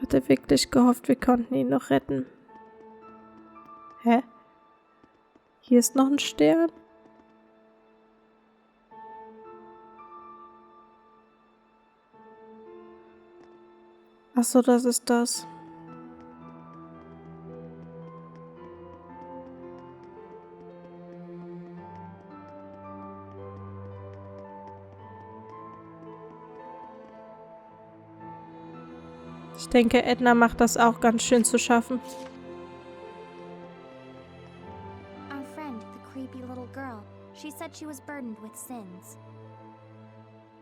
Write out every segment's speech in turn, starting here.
Hatte wirklich gehofft, wir konnten ihn noch retten. Hä? Hier ist noch ein Stern. Ach so, das ist das. Ich denke, Edna macht das auch ganz schön zu schaffen. Our friend, the creepy little girl, she said she was burdened with sins.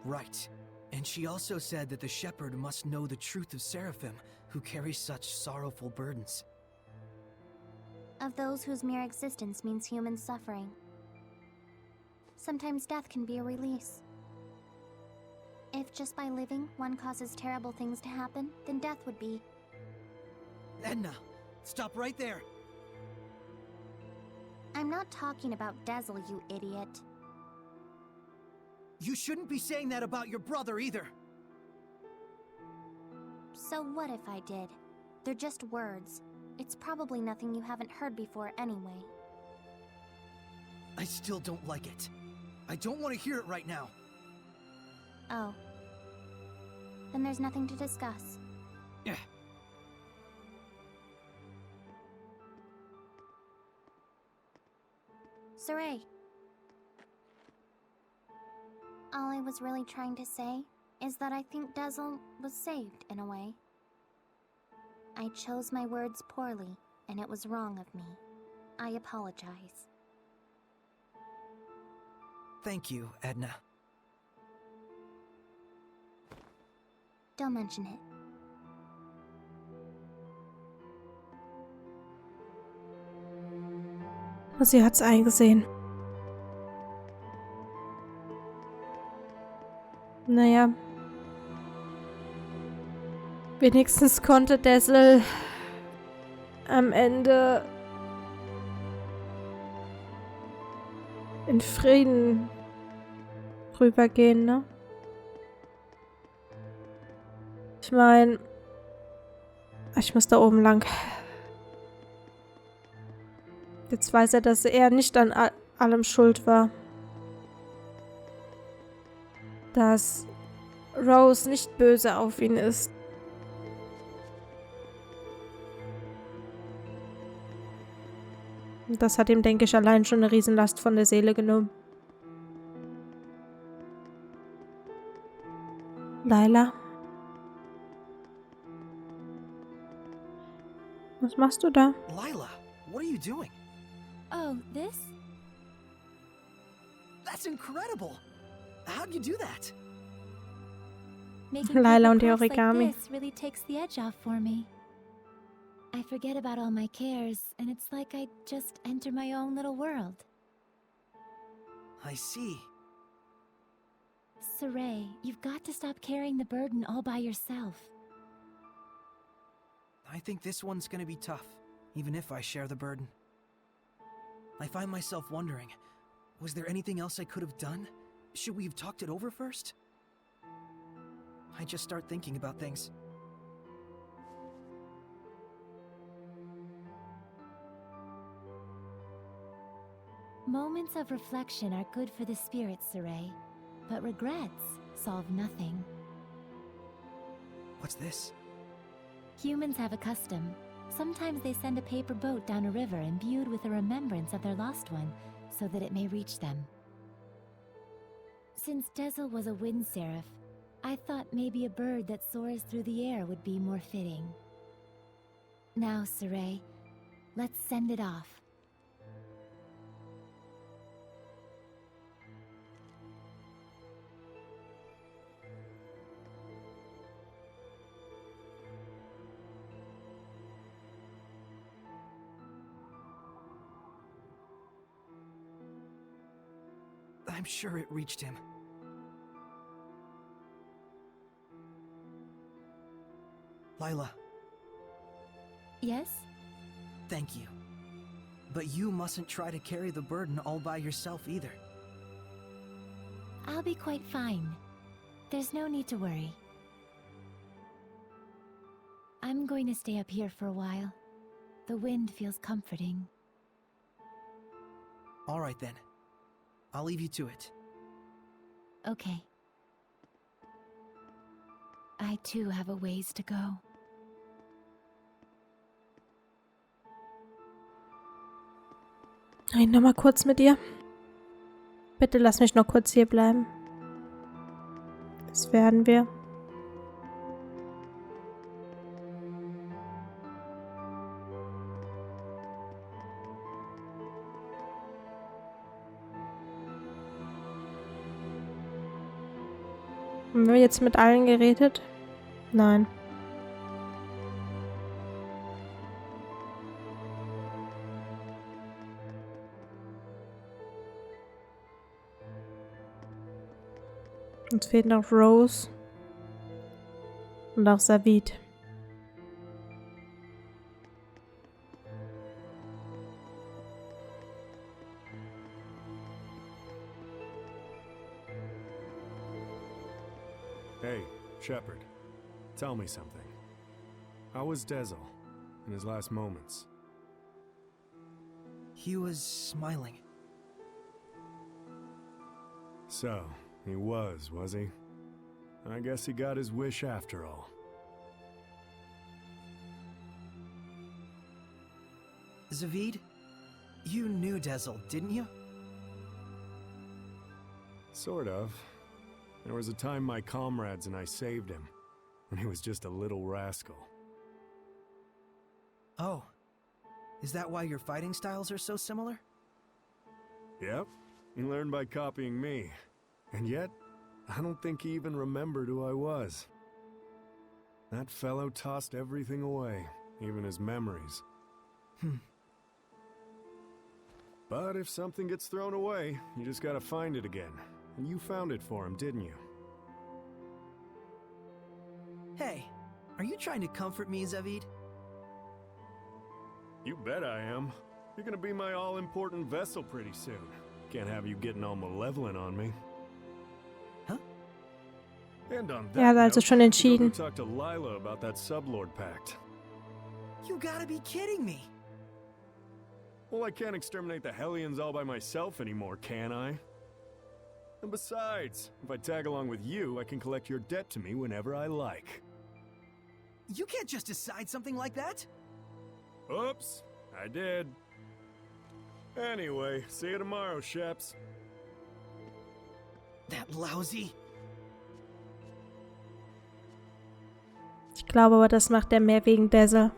Right. And she also said that the shepherd must know the truth of seraphim, who carry such sorrowful burdens. Of those whose mere existence means human suffering. Sometimes death can be a release. If just by living one causes terrible things to happen, then death would be. Edna, stop right there. I'm not talking about Dezel, you idiot. You shouldn't be saying that about your brother either. So what if I did? They're just words. It's probably nothing you haven't heard before anyway. I still don't like it. I don't want to hear it right now. Oh. Then there's nothing to discuss. Yeah. Saray. All I was really trying to say is that I think Dezel was saved in a way. I chose my words poorly, and it was wrong of me. I apologize. Thank you, Edna. Don't mention it. Sie hat's eingesehen. Naja. Wenigstens konnte Dezel am Ende in Frieden rübergehen, ne? Ich meine, ich muss da oben lang. Jetzt weiß er, dass er nicht an allem schuld war. Dass Rose nicht böse auf ihn ist. Und das hat ihm, denke ich, allein schon eine Riesenlast von der Seele genommen. Lila? Was machst du da? Lila, what are you doing? Oh, this? That's incredible! How'd you do that? Making Lila paper und die crafts Origami. like this really takes the edge off for me. I forget about all my cares, and it's like I just enter my own little world. I see. Saray, you've got to stop carrying the burden all by yourself. I think this one's gonna be tough, even if I share the burden. I find myself wondering, was there anything else I could have done? Should we have talked it over first? I just start thinking about things. Moments of reflection are good for the spirit, Saray, but regrets solve nothing. What's this? Humans have a custom. Sometimes they send a paper boat down a river imbued with a remembrance of their lost one, so that it may reach them. Since Dezel was a wind seraph, I thought maybe a bird that soars through the air would be more fitting. Now, Saray, let's send it off. I'm sure it reached him. Lila, Yes? thank you. But you mustn't try to carry the burden all by yourself either. I'll be quite fine. There's no need to worry. I'm going to stay up here for a while. The wind feels comforting. All right then. I'll leave you to it. Okay. I too have a ways to go. Ich noch mal kurz mit ihr. Bitte lass mich noch kurz hier bleiben. Das werden wir. Haben wir jetzt mit allen geredet? Nein. Uns fehlt noch Rose und auch Savid. Hey, Shepard. Tell me something. How was Dezel in his last moments? He was smiling. So, he was he? I guess he got his wish after all. Zavid, you knew Dezel, didn't you? Sort of. There was a time my comrades and I saved him, when he was just a little rascal. Oh. Is that why your fighting styles are so similar? Yep, he learned by copying me. And yet, I don't think he even remembered who I was. That fellow tossed everything away, even his memories. But if something gets thrown away, you just gotta find it again. And you found it for him, didn't you? Hey, are you trying to comfort me, Zavid? You bet I am. You're gonna be my all-important vessel pretty soon. Can't have you getting all malevolent on me. Huh? And on Er hat that also note, schon we entschieden. talked to Lila about that sublord pact. You gotta be kidding me! Well, I can't exterminate the Hellions all by myself anymore, can I? And besides, if I tag along with you, I can collect your debt to me whenever I like. You can't just decide something like that! Oops, I did. Anyway, see you tomorrow, Sheps. That lousy... Ich glaube aber, das macht er mehr wegen Dezel.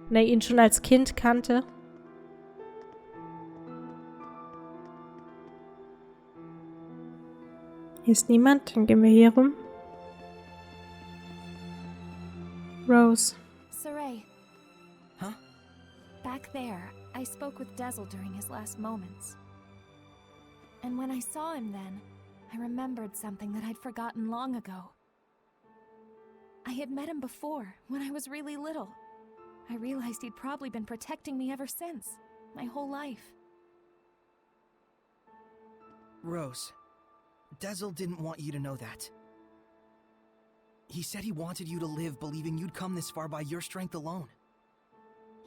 Wenn er ihn schon als Kind kannte. Hier ist niemand, dann gehen wir hier rum. Rose. Saray. Huh? Back there, I spoke with Dezel during his last moments. And when I saw him then, I remembered something that I'd forgotten long ago. I had met him before, when I was really little. I realized he'd probably been protecting me ever since, my whole life. Rose, Dezel didn't want you to know that. He said he wanted you to live believing you'd come this far by your strength alone.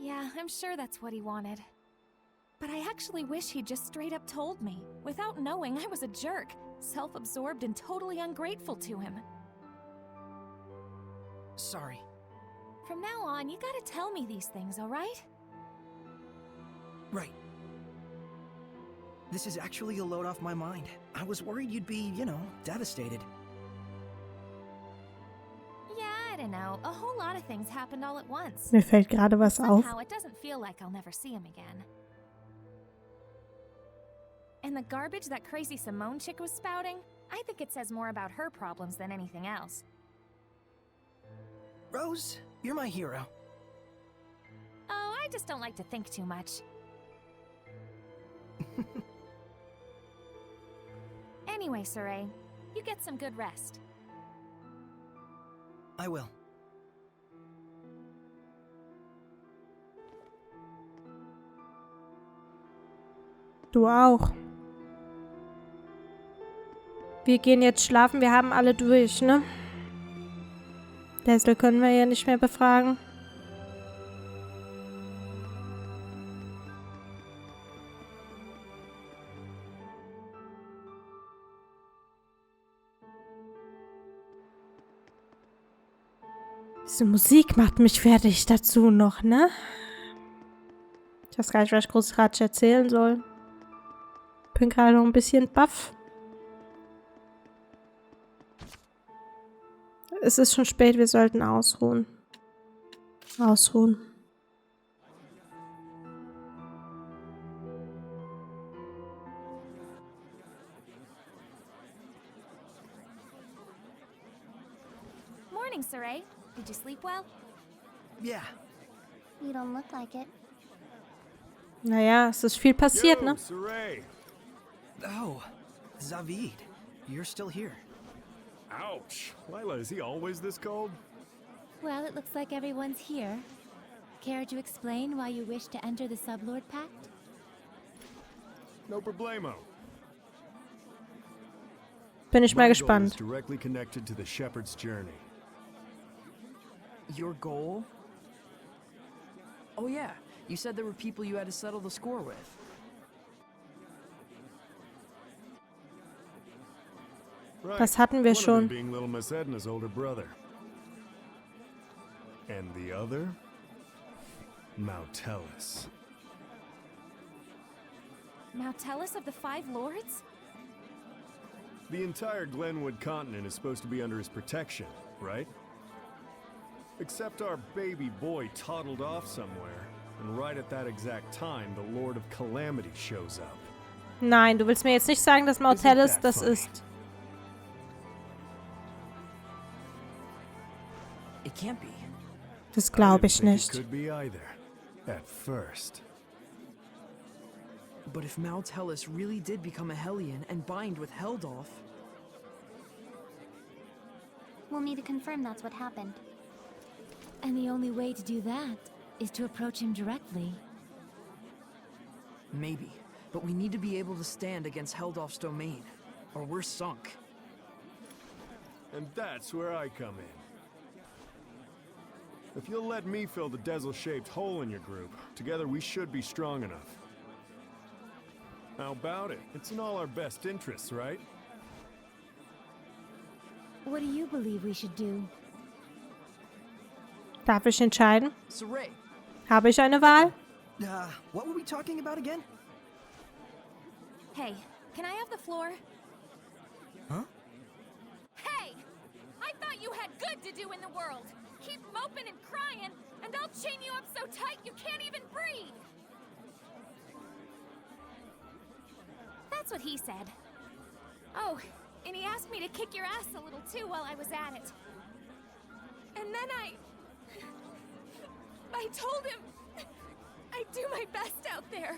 Yeah, I'm sure that's what he wanted. But I actually wish he'd just straight up told me, without knowing I was a jerk, self-absorbed and totally ungrateful to him. Sorry. From now on, you gotta tell me these things, alright? Right. This is actually a load off my mind. I was worried you'd be, you know, devastated. Yeah, I don't know. A whole lot of things happened all at once. Mir fällt gerade was auf. Somehow, it doesn't feel like I'll never see him again. And the garbage that crazy Simone chick was spouting, I think it says more about her problems than anything else. Rose, you're my hero. Oh, I just don't like to think too much. Anyway, Saray, you get some good rest. I will. Du auch. Wir gehen jetzt schlafen, wir haben alle durch, ne? Dazzle können wir ja nicht mehr befragen. Diese Musik macht mich fertig dazu noch, ne? Ich weiß gar nicht, was ich großartig erzählen soll. Bin gerade noch ein bisschen baff. Es ist schon spät, wir sollten ausruhen. Ausruhen. Morning, Saray. Did you sleep well? Yeah. You don't look like it. Naja, es ist viel passiert, ne? Saray. Oh, Zavid, you're still here. Ouch. Lila, is he always this cold? Well, it looks like everyone's here. Care to explain why you wish to enter the Sublord Pact? No problemo. Bin ich mal My goal is gespannt. directly connected to the shepherd's journey. Your goal? Oh yeah, you said there were people you had to settle the score with. Right. Das hatten wir One of them schon. being little Miss Edna's older brother. And the other? Mautelis. Mautelis of the Five Lords? The entire Glenwood continent is supposed to be under his protection, right? Except our baby boy toddled off somewhere, and right at that exact time, the Lord of Calamity shows up. Nein, du willst mir jetzt nicht sagen, dass Mautelis das ist. It can't be. Das glaube I ich didn't think nicht. it could be either. At first. But if Mautelis really did become a Hellion and bind with Heldolf, We'll need to confirm that's what happened. And the only way to do that is to approach him directly. maybe. But we need to be able to stand against Heldolf's domain, or we're sunk. And that's where I come in. If you'll let me fill the Dazzle-shaped hole in your group, together we should be strong enough. How about it? It's in all our best interests, right? What do you believe we should do? Darf ich entscheiden? Saray, Habe ich eine Wahl? What were we talking about again? Hey, can I have the floor? Huh? Hey! I thought you had good to do in the world. Keep moping and crying, and I'll chain you up so tight you can't even breathe. That's what he said. Oh, and he asked me to kick your ass a little too while I was at it. And then I told him I'd do my best out there.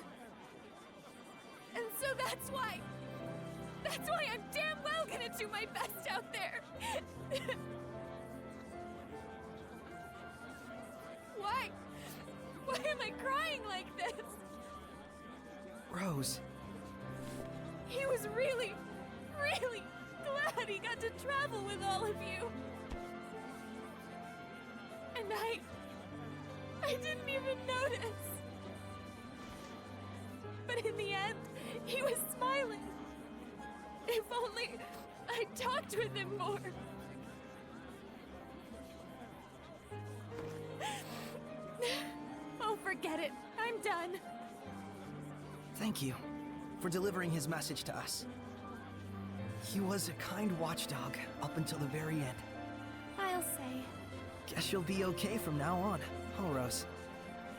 And so that's why I'm damn well gonna do my best out there. Why am I crying like this? Rose. He was really, really glad he got to travel with all of you. And I didn't even notice. But in the end, he was smiling. If only I talked with him more. Oh, forget it. I'm done. Thank you for delivering his message to us. He was a kind watchdog up until the very end. I'll say. Guess you'll be okay from now on, huh, Rose?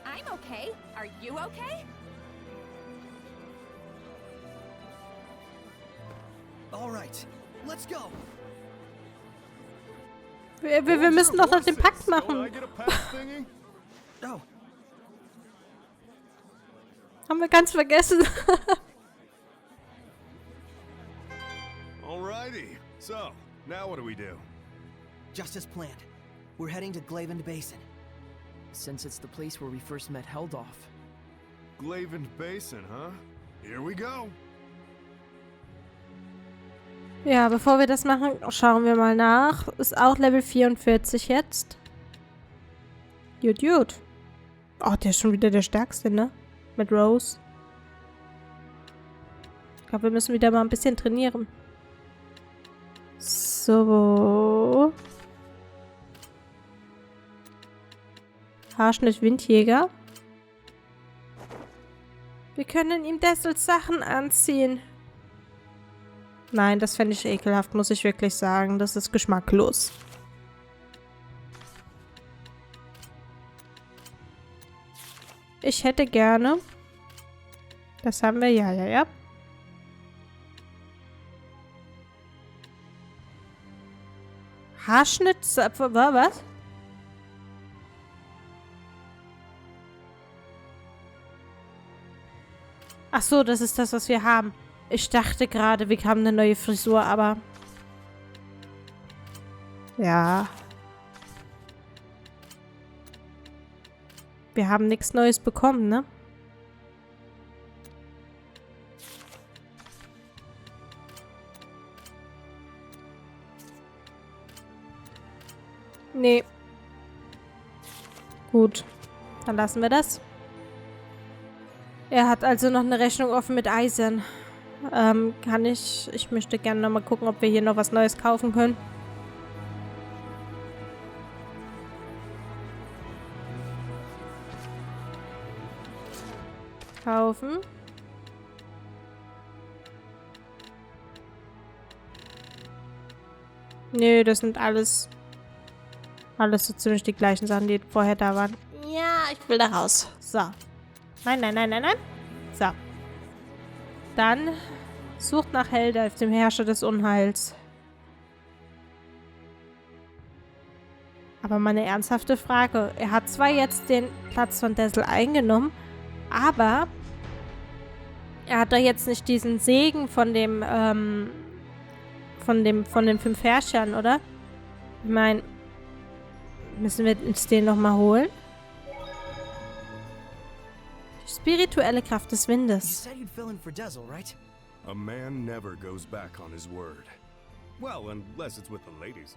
I'm okay. Are you okay? All right, let's go. Wir müssen doch noch den Pakt Don't I machen. get a pass thingy? Oh, Haben wir ganz vergessen. Alrighty. So, now what do we do? just as planned. We're heading to Glavend Basin. Since it's the place where we first met Heldolf. Glavend Basin, huh? Here we go. Ja, bevor wir das machen, schauen wir mal nach. Ist auch Level 44 jetzt. Gut. Oh, der ist schon wieder der Stärkste, ne? Mit Rose. Ich glaube, wir müssen wieder mal ein bisschen trainieren. So. Haarschnitt Windjäger. Wir können ihm Dessels Sachen anziehen. Nein, das fände ich ekelhaft, muss ich wirklich sagen. Das ist geschmacklos. Ich hätte gerne... Das haben wir, ja. Haarschnitt... Was? Ach so, das ist das, was wir haben. Ich dachte gerade, wir haben eine neue Frisur, aber... Ja. Wir haben nichts Neues bekommen, ne? Nee. Gut. Dann lassen wir das. Er hat also noch eine Rechnung offen mit Eisen. Kann ich... Ich möchte gerne noch mal gucken, ob wir hier noch was Neues kaufen können. Kaufen. Nö, das sind alles so ziemlich die gleichen Sachen, die vorher da waren. Ja, ich will da raus. So. Nein. So. Dann sucht nach Helldalf, dem Herrscher des Unheils. Aber meine ernsthafte Frage. Er hat zwar jetzt den Platz von Dessel eingenommen, aber er hat doch jetzt nicht diesen Segen von dem, von den 5 Herrschern, oder? Ich meine, müssen wir uns den nochmal holen? Die spirituelle Kraft des You Windes. said you'd fill in for Dessel, right? A man never goes back on his word. Well, unless it's with the ladies.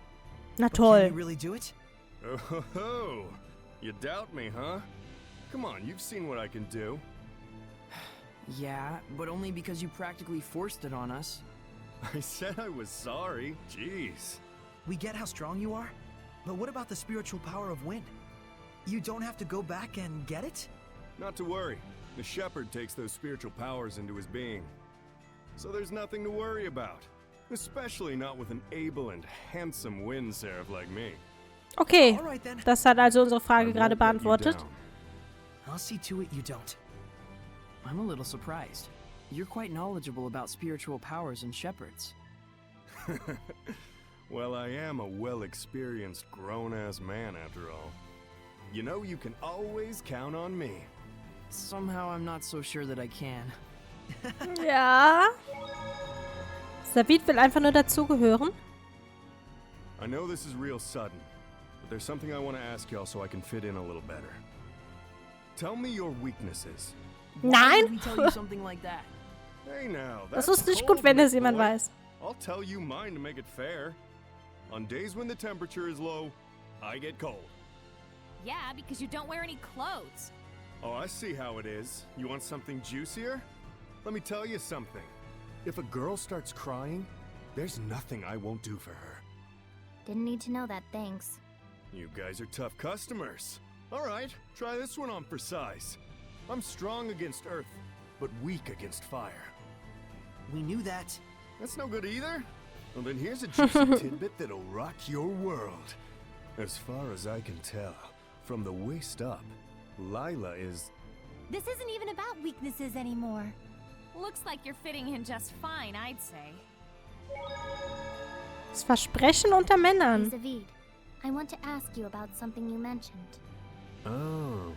Na But can toll. you really do it? Oh, ho, ho. You doubt me, huh? Come on, you've seen what I can do. Yeah, but only because you practically forced it on us. I said I was sorry. Jeez. We get how strong you are, but what about the spiritual power of wind? You don't have to go back and get it? Not to worry. The shepherd takes those spiritual powers into his being. So there's nothing to worry about. Especially not with an able and handsome wind seraph like me. Okay, All right then. das hat also unsere Frage I gerade won't let you beantwortet. down. I'll see to it you don't. I'm a little surprised. You're quite knowledgeable about spiritual powers and shepherds. Well, I am a well-experienced grown-ass man after all. You know you can always count on me. Somehow I'm not so sure that I can. Ja. David will einfach nur dazugehören. I know this is real sudden, but there's something I want to ask y'all so I can fit in a little better. Tell me your weaknesses. Why Nein. would we tell you something like that? Hey now, Das that's ist nicht cold, gut, wenn es big jemand boy. weiß. I'll tell you mine to make it fair. On days when the temperature is low, I get cold. Yeah, because you don't wear any clothes. Oh, I see how it is. You want something juicier? Let me tell you something. If a girl starts crying, there's nothing I won't do for her. Didn't need to know that, thanks. You guys are tough customers. All right, try this one on for size. I'm strong against earth, but weak against fire. We knew that. That's no good either. Well, then here's a juicy tidbit that'll rock your world. As far as I can tell, from the waist up, Lila is... This isn't even about weaknesses anymore. Looks like you're fitting in just fine, I'd say. Das Versprechen unter Männern. Zavid, I want to ask you about something you mentioned. Oh,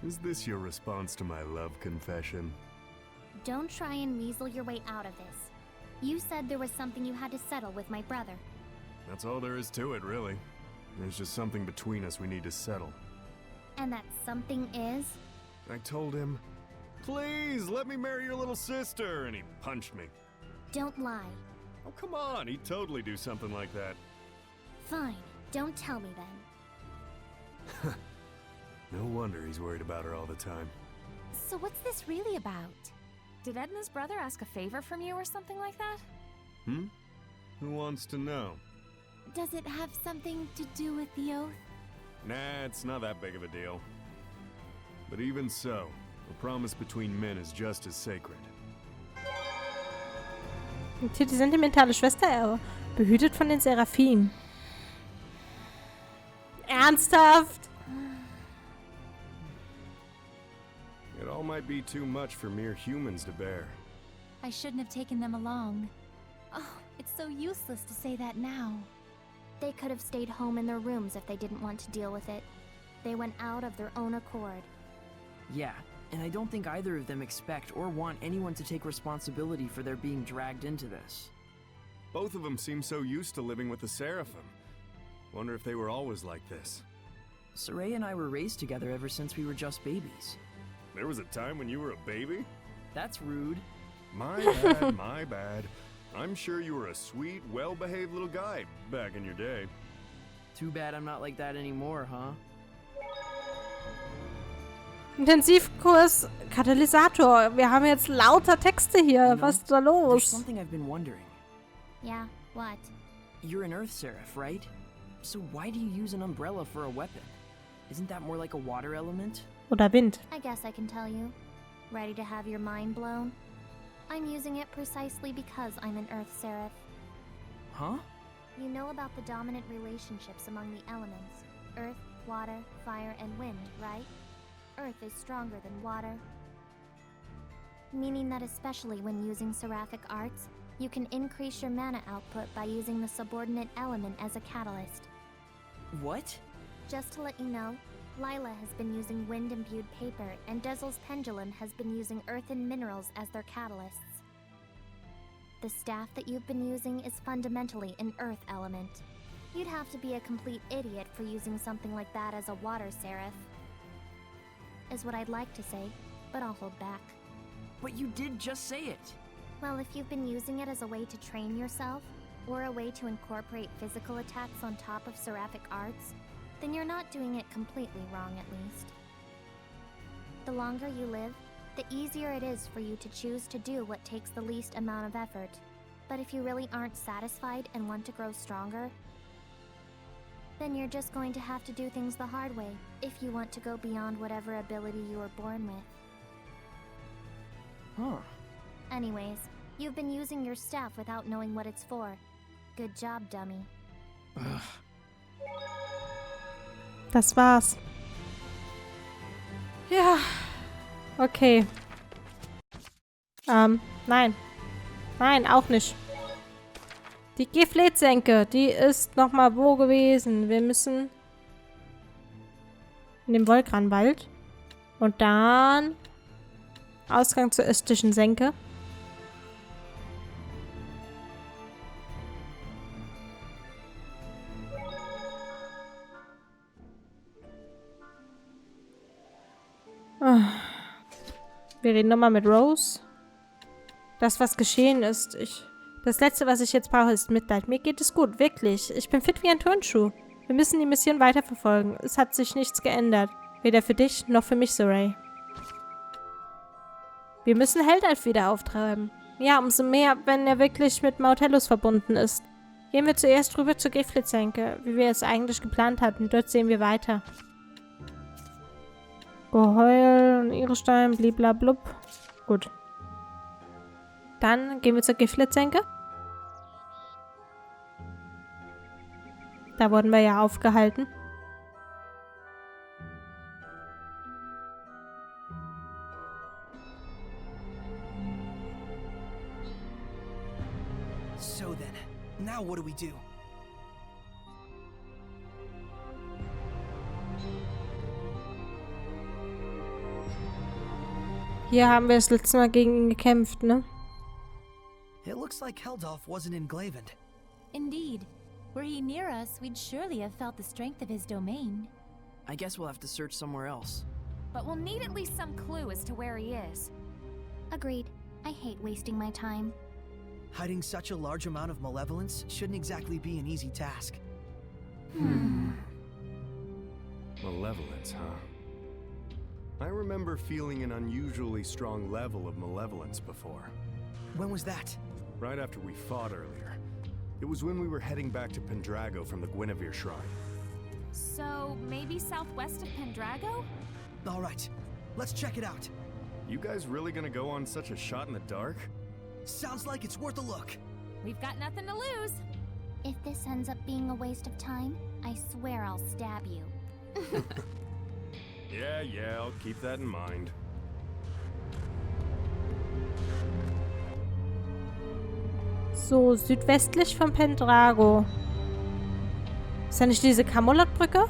Is this your response to my love confession? Don't try and weasel your way out of this. You said there was something you had to settle with my brother. That's all there is to it, really. There's just something between us we need to settle. And that something is? I told him, please let me marry your little sister, and he punched me. Don't lie. Oh, come on, he'd totally do something like that. Fine, don't tell me then. No wonder he's worried about her all the time. So what's this really about? Did Edna's brother ask a favor from you or something like that? Hmm? Who wants to know? Does it have something to do with the oath? Nah, it's not that big of a deal. But even so, a promise between men is just as sacred. Und hier die sentimentale Schwester, er behütet von den Seraphim. Ernsthaft? It all might be too much for mere humans to bear. I shouldn't have taken them along. Oh, it's so useless to say that now. They could have stayed home in their rooms if they didn't want to deal with it. They went out of their own accord. Yeah, and I don't think either of them expect or want anyone to take responsibility for their being dragged into this. Both of them seem so used to living with the Seraphim. Wonder if they were always like this. Soraya and I were raised together ever since we were just babies. There was a time when you were a baby? That's rude. My bad, my bad. I'm sure you were a sweet, well-behaved little guy back in your day. Too bad I'm not like that anymore, huh? Intensivkurs Katalysator. Wir haben jetzt lauter Texte hier. Was ist da There's los? something I've been wondering. Yeah, what? You're an Earth Seraph, right? So why do you use an umbrella for a weapon? Isn't that more like a water element? Oder Wind. I guess I can tell you. Ready to have your mind blown? I'm using it precisely because I'm an Earth Seraph. Huh? You know about the dominant relationships among the elements. Earth, water, fire, and wind, right? Earth is stronger than water. Meaning that especially when using seraphic arts, you can increase your mana output by using the subordinate element as a catalyst. What? Just to let you know, Lila has been using wind-imbued paper, and Dezel's pendulum has been using earth and minerals as their catalysts. The staff that you've been using is fundamentally an earth element. You'd have to be a complete idiot for using something like that as a water seraph. Is what I'd like to say, but I'll hold back. But you did just say it. Well, if you've been using it as a way to train yourself, or a way to incorporate physical attacks on top of seraphic arts, then you're not doing it completely wrong, at least. The longer you live, the easier it is for you to choose to do what takes the least amount of effort. But if you really aren't satisfied and want to grow stronger, then you're just going to have to do things the hard way if you want to go beyond whatever ability you were born with. Huh. Anyways, you've been using your staff without knowing what it's for. Good job, dummy. Ugh. Das war's. Ja. Okay. Nein. Nein, auch nicht. Die Gefällt-Senke, die ist nochmal wo gewesen? Wir müssen in den Volkranwald. Und dann Ausgang zur östlichen Senke. Wir reden nochmal mit Rose. Das, was geschehen ist. Das Letzte, was ich jetzt brauche, ist Mitleid. Mir geht es gut, wirklich. Ich bin fit wie ein Turnschuh. Wir müssen die Mission weiterverfolgen. Es hat sich nichts geändert. Weder für dich, noch für mich, Soraya. Wir müssen Heldalf wieder auftreiben. Ja, umso mehr, wenn er wirklich mit Mautellus verbunden ist. Gehen wir zuerst rüber zur Gefällt-Senke, wie wir es eigentlich geplant hatten. Dort sehen wir weiter. Geheul und Irrstein, bliblablub. Gut. Dann gehen wir zur Gefällt-Senke. Da wurden wir ja aufgehalten. So then, now what do we do? Hier haben wir das letzte Mal gegen ihn gekämpft, ne? It looks like Heldalf wasn't in Glavend. Indeed. Were he near us, we'd surely have felt the strength of his domain. I guess we'll have to search somewhere else. But we'll need at least some clue as to where he is. Agreed. I hate wasting my time. Hiding such a large amount of malevolence shouldn't exactly be an easy task. Malevolence, huh? I remember feeling an unusually strong level of malevolence before. When was that? Right after we fought earlier. It was when we were heading back to Pendrago from the Guinevere Shrine. So, maybe southwest of Pendrago? Alright, let's check it out. You guys really gonna go on such a shot in the dark? Sounds like it's worth a look. We've got nothing to lose. If this ends up being a waste of time, I swear I'll stab you. Yeah, I'll keep that in mind. So, südwestlich von Pendrago. Ist ja nicht diese Camelot-Brücke?